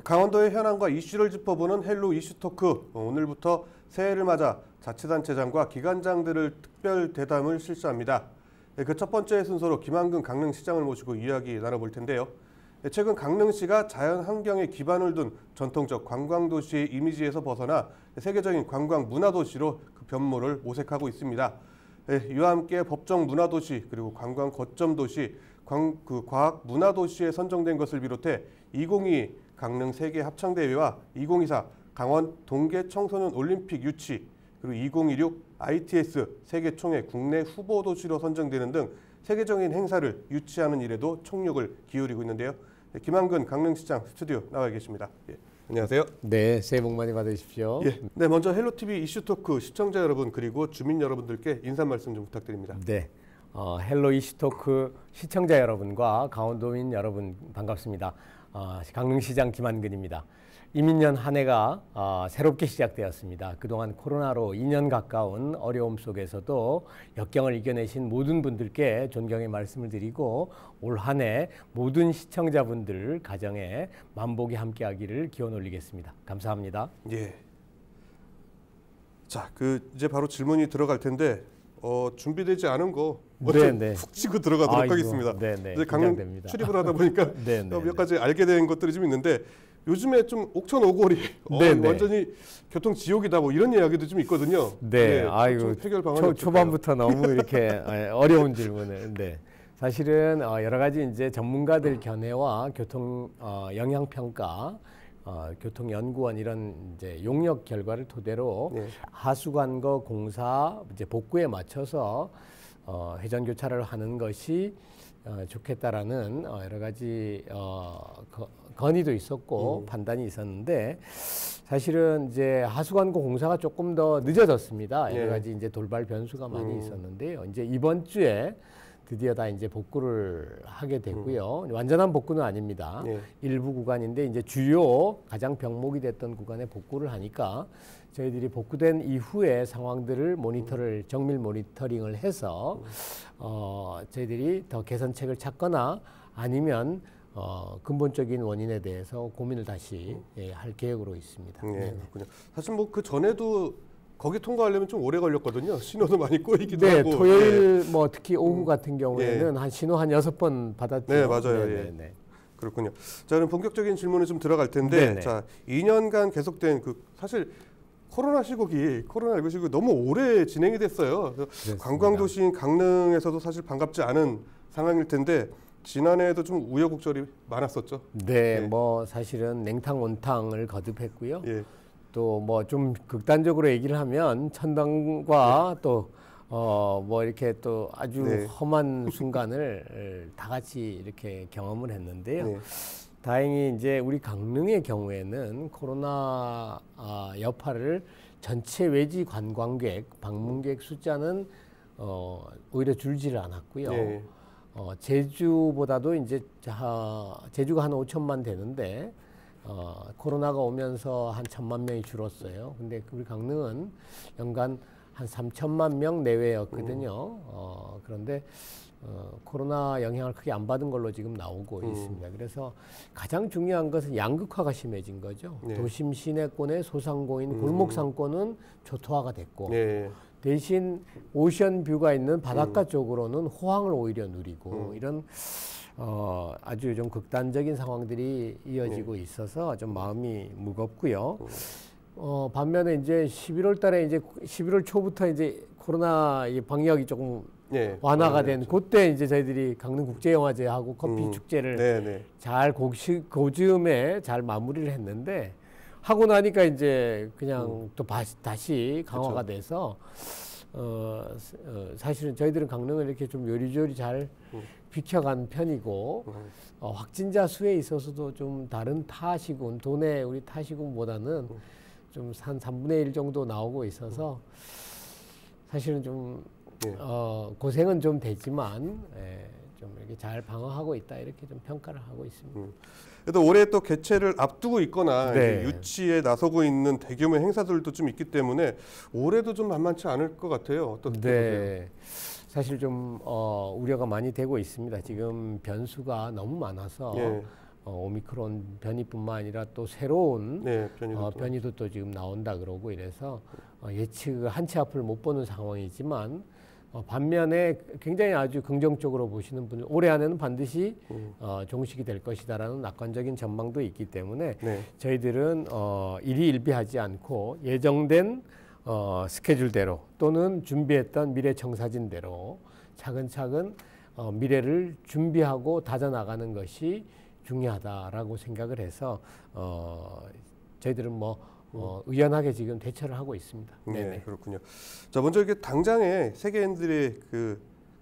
강원도의 현안과 이슈를 짚어보는 헬로 이슈토크. 오늘부터 새해를 맞아 자치단체장과 기관장들을 특별 대담을 실시합니다. 그 첫 번째 순서로 김한근 강릉시장을 모시고 이야기 나눠볼 텐데요. 최근 강릉시가 자연환경에 기반을 둔 전통적 관광도시의 이미지에서 벗어나 세계적인 관광 문화도시로 그 변모를 모색하고 있습니다. 이와 함께 법정 문화도시 그리고 관광 거점 도시, 과학 문화도시에 선정된 것을 비롯해 2022 강릉 세계 합창대회와 2024 강원 동계 청소년 올림픽 유치, 그리고 2026 ITS 세계 총회 국내 후보 도시로 선정되는 등 세계적인 행사를 유치하는 일에도 총력을 기울이고 있는데요. 김한근 강릉시장 스튜디오 나와 계십니다. 예, 안녕하세요. 네, 새해 복 많이 받으십시오. 예, 네, 먼저 헬로TV 이슈토크 시청자 여러분 그리고 주민 여러분들께 인사 말씀 좀 부탁드립니다. 네, 헬로 이슈토크 시청자 여러분과 강원도민 여러분 반갑습니다. 강릉시장 김한근입니다. 이민년 한 해가 새롭게 시작되었습니다. 그동안 코로나로 2년 가까운 어려움 속에서도 역경을 이겨내신 모든 분들께 존경의 말씀을 드리고 올 한 해 모든 시청자분들 가정에 만복이 함께하기를 기원 올리겠습니다. 감사합니다. 예. 자, 이제 바로 질문이 들어갈 텐데 준비되지 않은 거 훅 치고 들어가도록 하겠습니다. 이제 강릉 출입을 하다 보니까 몇 가지 알게 된 것들이 좀 있는데 요즘에 좀 옥천 오거리 완전히 교통 지옥이다 뭐 이런 이야기도 좀 있거든요. 네, 아이고 해결 방안이 초반부터 너무 이렇게 어려운 질문을. 네, 사실은 여러 가지 이제 전문가들 견해와 교통 영향 평가, 교통연구원 이런 이제 용역 결과를 토대로 하수관거 공사 이제 복구에 맞춰서 회전 교차를 하는 것이 좋겠다라는 여러 가지 건의도 있었고 판단이 있었는데 사실은 이제 하수관고 공사가 조금 더 늦어졌습니다. 여러 가지 이제 돌발 변수가 많이 있었는데요. 이제 이번 주에 드디어 다 이제 복구를 하게 됐고요. 완전한 복구는 아닙니다. 일부 구간인데 이제 주요 가장 병목이 됐던 구간에 복구를 하니까 저희들이 복구된 이후의 상황들을 정밀 모니터링을 해서 저희들리 더 개선책을 찾거나 아니면 근본적인 원인에 대해서 고민을 다시 할 계획으로 있습니다. 그렇군요. 사실 뭐 그 전에도 거기 통과하려면 좀 오래 걸렸거든요. 신호도 많이 꼬이기도 하고. 토요일 뭐 특히 오후 같은 경우에는 한 신호 한 6번 받았죠. 네, 맞아요. 그렇군요. 자, 그럼 본격적인 질문에 좀 들어갈 텐데, 자, 2년간 계속된 사실 코로나19 시국이 너무 오래 진행이 됐어요. 관광도시인 강릉에서도 사실 반갑지 않은 상황일 텐데 지난해에도 좀 우여곡절이 많았었죠. 뭐 사실은 냉탕 온탕을 거듭했고요. 또 뭐 좀 극단적으로 얘기를 하면 천당과 또 뭐 이렇게 또 아주 험한 순간을 다 같이 이렇게 경험을 했는데요. 다행히 이제 우리 강릉의 경우에는 코로나 여파를 전체 외지 관광객, 방문객 숫자는 오히려 줄지를 않았고요. 제주보다도 이제 제주가 한 5천만 되는데 코로나가 오면서 한 1,000만 명이 줄었어요. 근데 우리 강릉은 연간 한 3천만 명 내외였거든요. 그런데 코로나 영향을 크게 안 받은 걸로 지금 나오고 있습니다. 그래서 가장 중요한 것은 양극화가 심해진 거죠. 도심 시내권의 소상공인 골목 상권은 초토화가 됐고 대신 오션뷰가 있는 바닷가 쪽으로는 호황을 오히려 누리고 이런 아주 좀 극단적인 상황들이 이어지고 있어서 좀 마음이 무겁고요. 반면에 이제 11월 달에 이제 11월 초부터 이제 코로나 방역이 조금 완화가 된 그때 이제 저희들이 강릉국제영화제하고 커피 축제를 잘 고즈음에 잘 마무리를 했는데 하고 나니까 이제 그냥 또 다시 강화가 돼서 사실은 저희들은 강릉을 이렇게 좀 요리조리 잘 비켜간 편이고 확진자 수에 있어서도 좀 다른 타시군 도내 우리 타시군보다는 좀 한 3분의 1 정도 나오고 있어서 사실은 좀 고생은 좀 되지만 좀 이렇게 잘 방어하고 있다 이렇게 좀 평가를 하고 있습니다. 그래도 올해 또 개최를 앞두고 있거나 유치에 나서고 있는 대규모 행사들도 좀 있기 때문에 올해도 좀 만만치 않을 것 같아요. 어떻게 보세요? 사실 좀 우려가 많이 되고 있습니다. 지금 변수가 너무 많아서 오미크론 변이뿐만 아니라 또 새로운 네, 변이도 또 지금 나온다 그러고 이래서 예측 한 치 앞을 못 보는 상황이지만 반면에 굉장히 아주 긍정적으로 보시는 분들 올해 안에는 반드시 종식이 될 것이다라는 낙관적인 전망도 있기 때문에 네. 저희들은 일희일비하지 않고 예정된 스케줄대로 또는 준비했던 미래 청사진대로 차근차근 미래를 준비하고 다져나가는 것이 중요하다라고 생각을 해서 저희들은 의연하게 지금 대처를 하고 있습니다. 네, 그렇군요. 자, 먼저 이게 당장에 세계인들의 그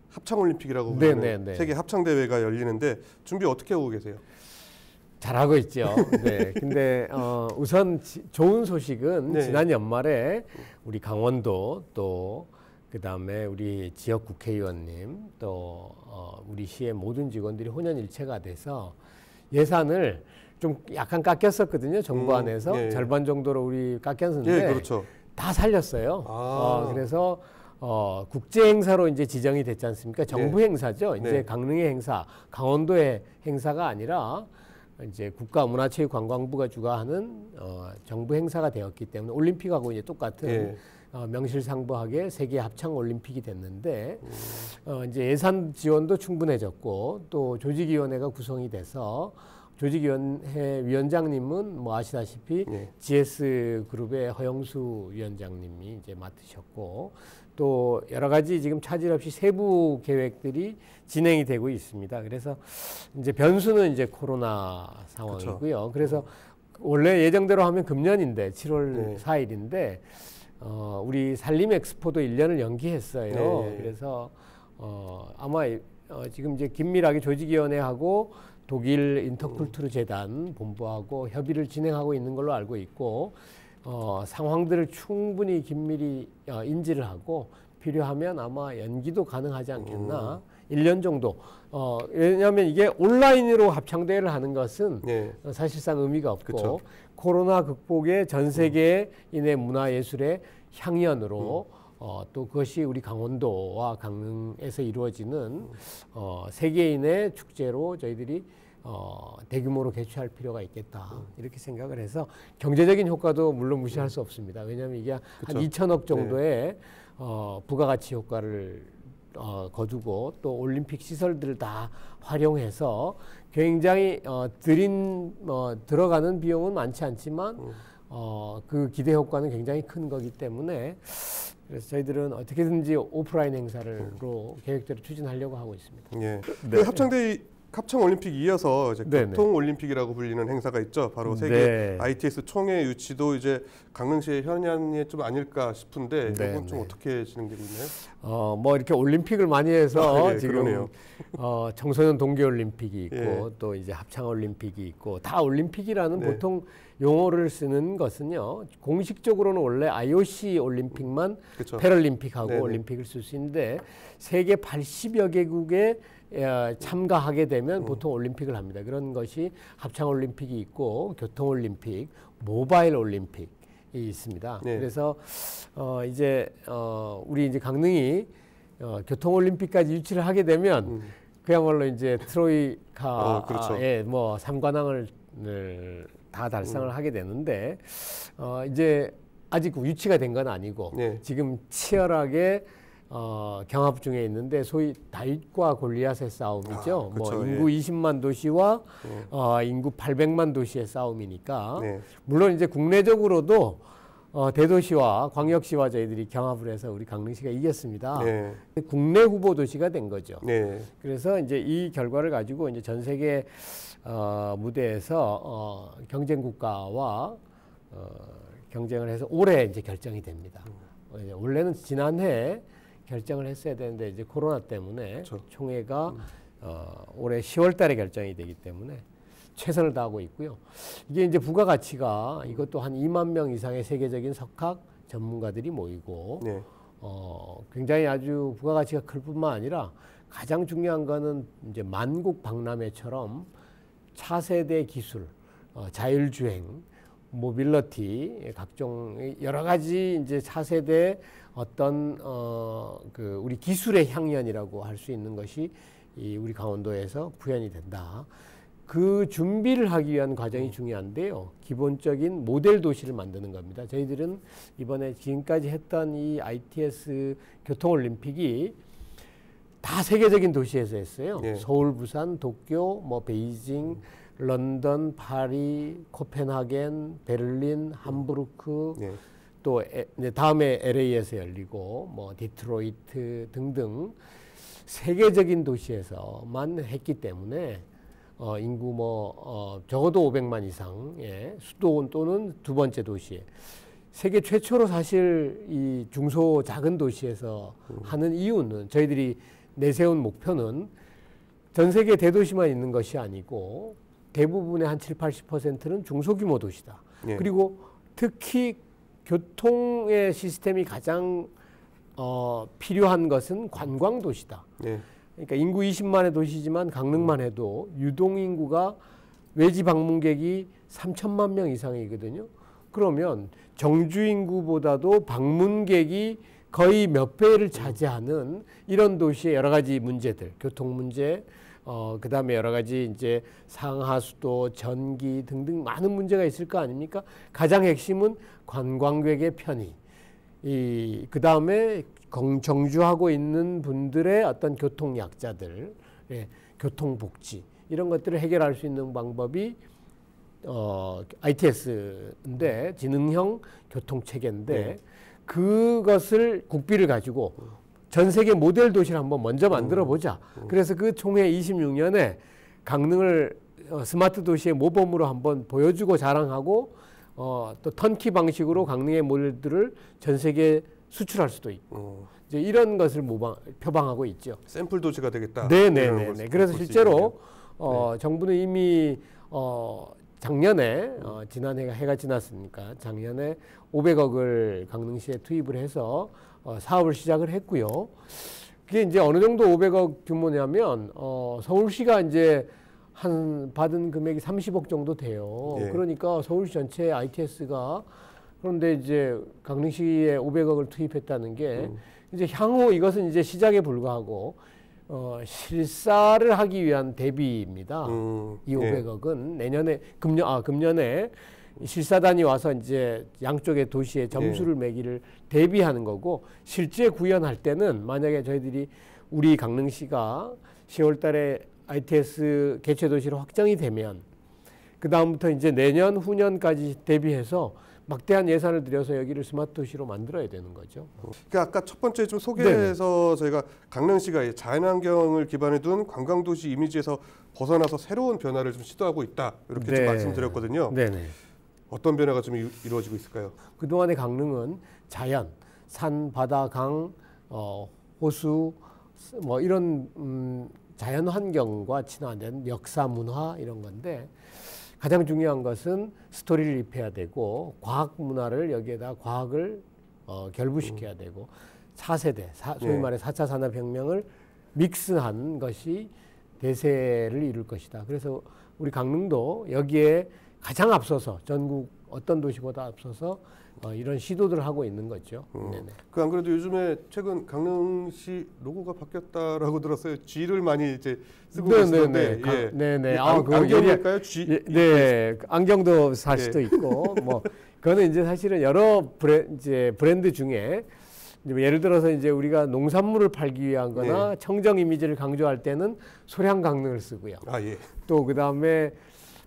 합창 올림픽이라고 부르는 세계 합창 대회가 열리는데 준비 어떻게 하고 계세요? 잘하고 있죠. 네. 근데 우선 좋은 소식은 지난 연말에 우리 강원도 또 그다음에 우리 지역 국회의원님 또 우리 시의 모든 직원들이 혼연일체가 돼서 예산을 좀 약간 깎였었거든요. 정부 안에서 절반 정도로 우리 깎였는데 그렇죠. 다 살렸어요. 그래서 국제 행사로 이제 지정이 됐지 않습니까? 정부 행사죠. 이제 강릉의 행사, 강원도의 행사가 아니라 이제 국가문화체육관광부가 주관하는 정부 행사가 되었기 때문에 올림픽하고 이제 똑같은 명실상부하게 세계 합창 올림픽이 됐는데 이제 예산 지원도 충분해졌고 또 조직위원회가 구성이 돼서 조직위원회 위원장님은 뭐 아시다시피 GS 그룹의 허영수 위원장님이 이제 맡으셨고 또 여러 가지 지금 차질 없이 세부 계획들이 진행이 되고 있습니다. 그래서 이제 변수는 이제 코로나 상황이고요. 그래서 원래 예정대로 하면 금년인데 7월 4일인데 우리 산림 엑스포도 1년을 연기했어요. 그래서 아마 지금 이제 긴밀하게 조직위원회하고 독일 인터쿨투르 재단 본부하고 협의를 진행하고 있는 걸로 알고 있고 상황들을 충분히 긴밀히 인지를 하고 필요하면 아마 연기도 가능하지 않겠나. 1년 정도. 왜냐하면 이게 온라인으로 합창대회를 하는 것은 사실상 의미가 없고 코로나 극복의 전 세계인의 문화예술의 향연으로 또 그것이 우리 강원도와 강릉에서 이루어지는 세계인의 축제로 저희들이 대규모로 개최할 필요가 있겠다 이렇게 생각을 해서 경제적인 효과도 물론 무시할 수 없습니다. 왜냐하면 이게 한 2천억 정도의 부가가치 효과를 거두고 또 올림픽 시설들을 다 활용해서 굉장히 들어가는 비용은 많지 않지만 그 기대 효과는 굉장히 큰 거기 때문에 그래서 저희들은 어떻게든지 오프라인 행사로 계획대로 추진하려고 하고 있습니다. 그 합창 올림픽 이어서 이제 교통 올림픽이라고 불리는 행사가 있죠. 바로 세계 ITS 총회 유치도 이제 강릉시의 현안이 좀 아닐까 싶은데 이건 좀 어떻게 진행되고 있나요? 뭐 이렇게 올림픽을 많이 해서 지금 청소년 동계 올림픽이 있고 또 이제 합창 올림픽이 있고 다 올림픽이라는 보통 용어를 쓰는 것은요. 공식적으로는 원래 IOC 올림픽만 패럴림픽하고 올림픽을 쓸 수 있는데 세계 80여 개국에 참가하게 되면 보통 올림픽을 합니다. 그런 것이 합창 올림픽이 있고 교통 올림픽, 모바일 올림픽이 있습니다. 그래서 이제 우리 이제 강릉이 교통 올림픽까지 유치를 하게 되면 그야말로 이제 트로이카의 뭐 3관왕을 다 달성을 하게 되는데 이제 아직 유치가 된 건 아니고 지금 치열하게 경합 중에 있는데 소위 다윗과 골리앗의 싸움이죠. 뭐 인구 20만 도시와 인구 800만 도시의 싸움이니까 물론 이제 국내적으로도 대도시와 광역시와 저희들이 경합을 해서 우리 강릉시가 이겼습니다. 국내 후보 도시가 된 거죠. 그래서 이제 이 결과를 가지고 이제 전 세계 무대에서 경쟁 국가와 경쟁을 해서 올해 이제 결정이 됩니다. 원래는 지난해 결정을 했어야 되는데 이제 코로나 때문에 총회가 올해 10월 달에 결정이 되기 때문에 최선을 다하고 있고요. 이게 이제 부가가치가 이것도 한 2만 명 이상의 세계적인 석학 전문가들이 모이고 굉장히 아주 부가가치가 클 뿐만 아니라 가장 중요한 거는 이제 만국 박람회처럼 차세대 기술, 자율주행, 모빌리티, 각종 여러 가지 이제 차세대 어떤 그 우리 기술의 향연이라고 할 수 있는 것이 이 우리 강원도에서 구현이 된다. 그 준비를 하기 위한 과정이 중요한데요. 기본적인 모델 도시를 만드는 겁니다. 저희들은 이번에 지금까지 했던 이 ITS 교통올림픽이 다 세계적인 도시에서 했어요. 예. 서울, 부산, 도쿄, 뭐 베이징, 런던, 파리, 코펜하겐, 베를린, 함부르크, 예. 또 다음에 LA에서 열리고 뭐 디트로이트 등등 세계적인 도시에서만 했기 때문에 인구 적어도 500만 이상의 수도 또는 두 번째 도시에 세계 최초로 사실 이 중소 작은 도시에서 하는 이유는 저희들이 내세운 목표는 전 세계 대도시만 있는 것이 아니고 대부분의 한 70~80%는 중소규모 도시다. 예. 그리고 특히 교통의 시스템이 가장 필요한 것은 관광 도시다. 예. 그러니까 인구 20만의 도시지만 강릉만 해도 유동 인구가 외지 방문객이 3천만 명 이상이거든요. 그러면 정주 인구보다도 방문객이 거의 몇 배를 차지하는 이런 도시의 여러 가지 문제들, 교통 문제, 그다음에 여러 가지 이제 상하수도, 전기 등등 많은 문제가 있을 거 아닙니까? 가장 핵심은 관광객의 편의. 그다음에 정주하고 있는 분들의 어떤 교통 약자들, 교통 복지 이런 것들을 해결할 수 있는 방법이 ITS인데 지능형 교통 체계인데 그것을 국비를 가지고 전 세계 모델 도시를 한번 먼저 만들어 보자. 그래서 그 총회 26년에 강릉을 스마트 도시의 모범으로 한번 보여주고 자랑하고 또 턴키 방식으로 강릉의 모델들을 전 세계에 수출할 수도 있고 이제 이런 것을 표방하고 있죠. 샘플 도시가 되겠다. 네네네. 그래서 실제로 정부는 이미 작년에 지난해가 해가 지났으니까 작년에 500억을 강릉시에 투입을 해서 사업을 시작을 했고요. 그게 이제 어느 정도 500억 규모냐면 서울시가 이제 받은 금액이 30억 정도 돼요. 예. 그러니까 서울시 전체 ITS가 그런데 이제 강릉시에 500억을 투입했다는 게 이제 향후 이것은 이제 시작에 불과하고 실사를 하기 위한 대비입니다. 이 500억은 내년에 금년에 실사단이 와서 이제 양쪽의 도시의 점수를 매기를 대비하는 거고 실제 구현할 때는 만약에 저희들이 우리 강릉시가 10월 달에 ITS 개최 도시로 확정이 되면 그 다음부터 이제 내년 후년까지 대비해서 막대한 예산을 들여서 여기를 스마트 도시로 만들어야 되는 거죠. 그러니까 아까 첫 번째 좀 소개해서 저희가 강릉시가 자연환경을 기반에 둔 관광도시 이미지에서 벗어나서 새로운 변화를 좀 시도하고 있다 이렇게 좀 말씀드렸거든요. 네네. 어떤 변화가 좀 이루어지고 있을까요? 그동안의 강릉은 자연, 산, 바다, 강, 호수 뭐 이런 자연 환경과 친화된 역사, 문화 이런 건데 가장 중요한 것은 스토리를 입혀야 되고 과학 문화를 여기에다 과학을 결부시켜야 되고 4세대, 소위 말해 4차 산업혁명을 믹스한 것이 대세를 이룰 것이다. 그래서 우리 강릉도 여기에 가장 앞서서 전국 어떤 도시보다 앞서서 이런 시도들을 하고 있는 거죠. 안 그래도 요즘에 최근 강릉시 로고가 바뀌었다라고 들었어요. G를 많이 이제 쓰고 계시는데, 네네. 안경일까요? G. 네, 안경도 살 수도 있고, 뭐 그거는 이제 사실은 여러 브랜드 중에 이제 예를 들어서 이제 우리가 농산물을 팔기 위한거나 청정 이미지를 강조할 때는 소량 강릉을 쓰고요. 또 그 다음에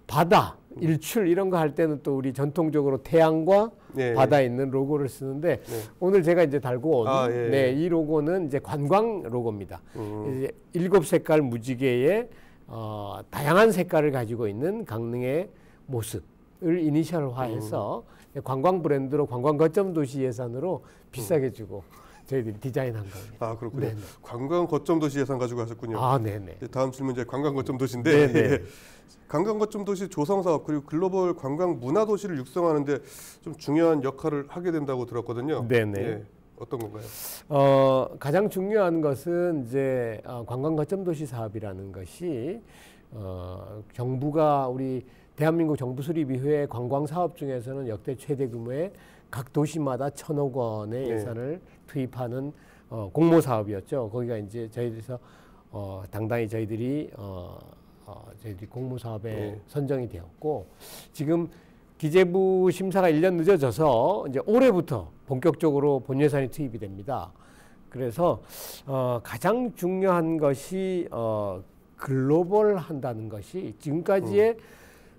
바다, 일출 이런 거 할 때는 또 우리 전통적으로 태양과 바다에 있는 로고를 쓰는데 오늘 제가 이제 달고 온 이 로고는 이제 관광 로고입니다. 이제 7색깔 무지개의 다양한 색깔을 가지고 있는 강릉의 모습을 이니셜화해서 관광 브랜드로 관광 거점 도시 예산으로 비싸게 주고 저희들이 디자인한 겁니다. 그렇군요. 관광 거점 도시 예산 가지고 하셨군요. 네네. 다음 질문 이제 관광 거점 도시인데 관광 거점 도시 조성 사업 그리고 글로벌 관광 문화 도시를 육성하는데 좀 중요한 역할을 하게 된다고 들었거든요. 네네. 어떤 건가요? 가장 중요한 것은 이제 관광 거점 도시 사업이라는 것이 정부가 우리 대한민국 정부 수립 이후에 관광 사업 중에서는 역대 최대 규모의 각 도시마다 1,000억 원의 예산을 투입하는 공모 사업이었죠. 거기가 이제 저희들에서 당당히 저희들이 저희들이 공모사업에 네. 선정이 되었고 지금 기재부 심사가 1년 늦어져서 이제 올해부터 본격적으로 본 예산이 투입이 됩니다. 그래서 가장 중요한 것이 글로벌 한다는 것이 지금까지의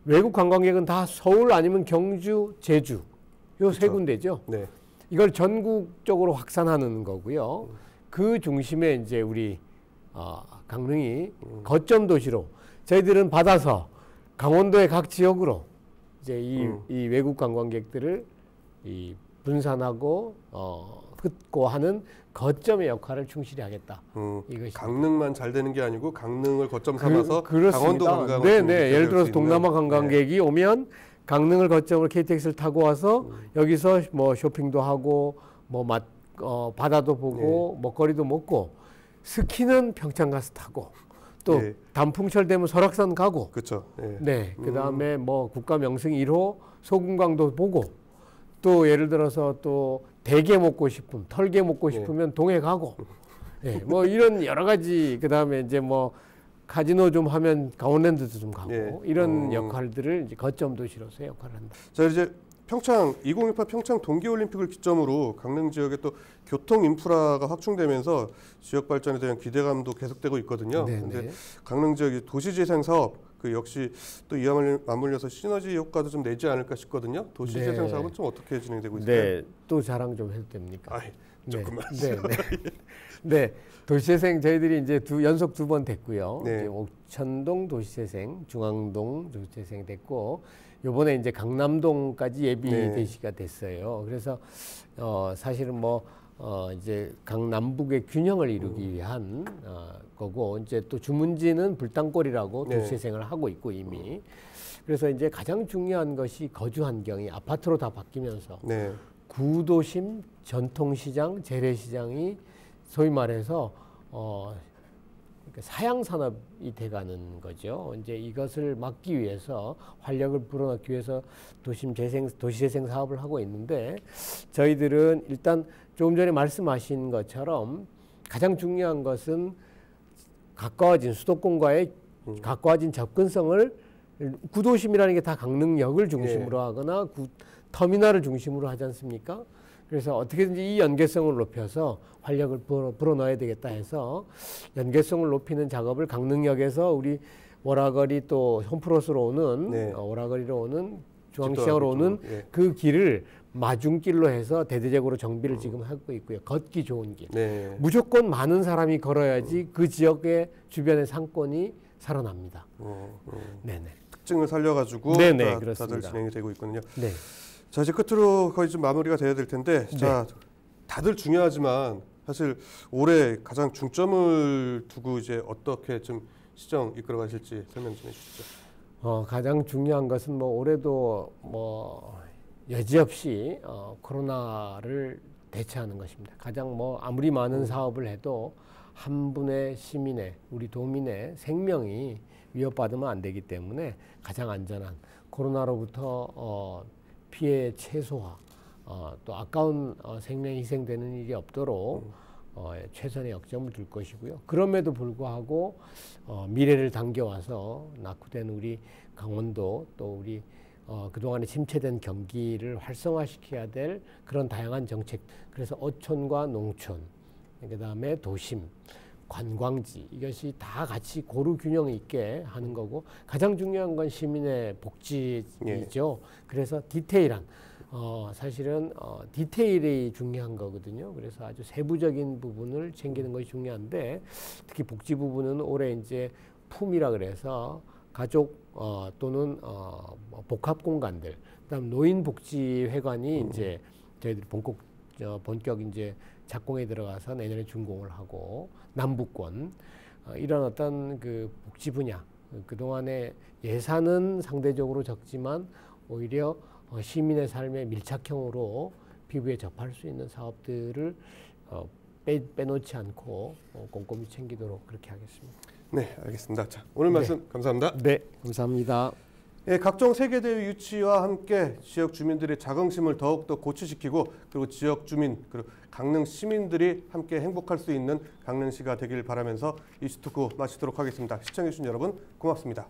외국 관광객은 다 서울 아니면 경주, 제주 요 세 군데죠. 네. 이걸 전국적으로 확산하는 거고요. 그 중심에 이제 우리 강릉이 거점 도시로 저희들은 받아서 강원도의 각 지역으로 이제 이 외국 관광객들을 분산하고 흩고 하는 거점의 역할을 충실히 하겠다. 이것이 강릉만 잘 되는 게 아니고 강릉을 거점 삼아서 강원도 관광을 네네. 예를 들어서 동남아 관광객이 오면 강릉을 거점으로 KTX를 타고 와서 여기서 뭐 쇼핑도 하고 뭐 바다도 보고 먹거리도 먹고 스키는 평창 가서 타고 또 단풍철 되면 설악산 가고 그렇죠. 네. 그다음에 뭐 국가 명승 1호 소금강도 보고 또 예를 들어서 또 대게 먹고 싶으면 털게 먹고 싶으면 동해 가고 뭐 이런 여러 가지 그다음에 이제 뭐 카지노 좀 하면 강원랜드도 좀 가고 이런 역할들을 이제 거점 도시로서의 역할을 한다. 자 이제 평창 2018 평창 동계올림픽을 기점으로 강릉 지역에 또 교통 인프라가 확충되면서 지역 발전에 대한 기대감도 계속되고 있거든요. 그런데 강릉 지역의 도시재생 사업 그 역시 또 이와 맞물려서 시너지 효과도 좀 내지 않을까 싶거든요. 도시재생 사업은 좀 어떻게 진행되고 있을까요? 네, 또 자랑 좀 해도 됩니까? 조금만. 네. 도시재생 저희들이 이제 연속 2번 됐고요. 네. 이제 옥천동 도시재생, 중앙동 도시재생 됐고 요번에 이제 강남동까지 예비 대시가 됐어요. 그래서 사실은 뭐 이제 강남북의 균형을 이루기 위한 거고 이제 또 주문지는 불땅골이라고 도시재생을 하고 있고 이미. 그래서 이제 가장 중요한 것이 거주 환경이 아파트로 다 바뀌면서 구도심, 전통시장, 재래시장이 소위 말해서 사양 산업이 돼가는 거죠. 이제 이것을 막기 위해서 활력을 불어넣기 위해서 도시재생 사업을 하고 있는데 저희들은 일단 조금 전에 말씀하신 것처럼 가장 중요한 것은 가까워진 수도권과의 가까워진 접근성을 구도심이라는 게 다 강릉역을 중심으로 하거나 터미널을 중심으로 하지 않습니까? 그래서 어떻게든지 이 연계성을 높여서 활력을 불어넣어야 되겠다 해서 연계성을 높이는 작업을 강릉역에서 우리 오라거리 또 홈프로스로 오는 오라거리로 오는 중앙시장으로 오는 그 길을 마중길로 해서 대대적으로 정비를 지금 하고 있고요. 걷기 좋은 길. 무조건 많은 사람이 걸어야지 그 지역의 주변의 상권이 살아납니다. 특징을 살려가지고 다들 진행이 되고 있거든요. 자 이제 끝으로 거의 좀 마무리가 돼야 될 텐데 자 다들 중요하지만 사실 올해 가장 중점을 두고 이제 어떻게 좀 시정 이끌어 가실지 설명 좀 해주시죠. 가장 중요한 것은 뭐 올해도 뭐 여지없이 코로나를 대처하는 것입니다. 가장 뭐 아무리 많은 사업을 해도 한 분의 시민의 우리 도민의 생명이 위협받으면 안 되기 때문에 가장 안전한 코로나로부터 피해 최소화, 또 아까운 생명이 희생되는 일이 없도록 최선의 역점을 둘 것이고요. 그럼에도 불구하고 미래를 당겨와서 낙후된 우리 강원도 또 우리 그동안에 침체된 경기를 활성화시켜야 될 그런 다양한 정책. 그래서 어촌과 농촌, 그다음에 도심, 관광지 이것이 다 같이 고루 균형 있게 하는 거고 가장 중요한 건 시민의 복지이죠. 그래서 디테일한 사실은 디테일이 중요한 거거든요. 그래서 아주 세부적인 부분을 챙기는 것이 중요한데 특히 복지 부분은 올해 이제 품이라 그래서 가족 또는 복합 공간들, 그다음 노인복지회관이 이제 저희들이 본격 이제 착공에 들어가서 내년에 준공을 하고 남북권 이런 어떤 그 복지 분야 그동안에 예산은 상대적으로 적지만 오히려 시민의 삶의 밀착형으로 피부에 접할 수 있는 사업들을 빼놓지 않고 꼼꼼히 챙기도록 그렇게 하겠습니다. 네, 알겠습니다. 자, 오늘 말씀 감사합니다. 네, 감사합니다. 예, 각종 세계대회 유치와 함께 지역 주민들의 자긍심을 더욱더 고취시키고 그리고 지역 주민 그리고 강릉 시민들이 함께 행복할 수 있는 강릉시가 되길 바라면서 이슈토크 마치도록 하겠습니다. 시청해주신 여러분 고맙습니다.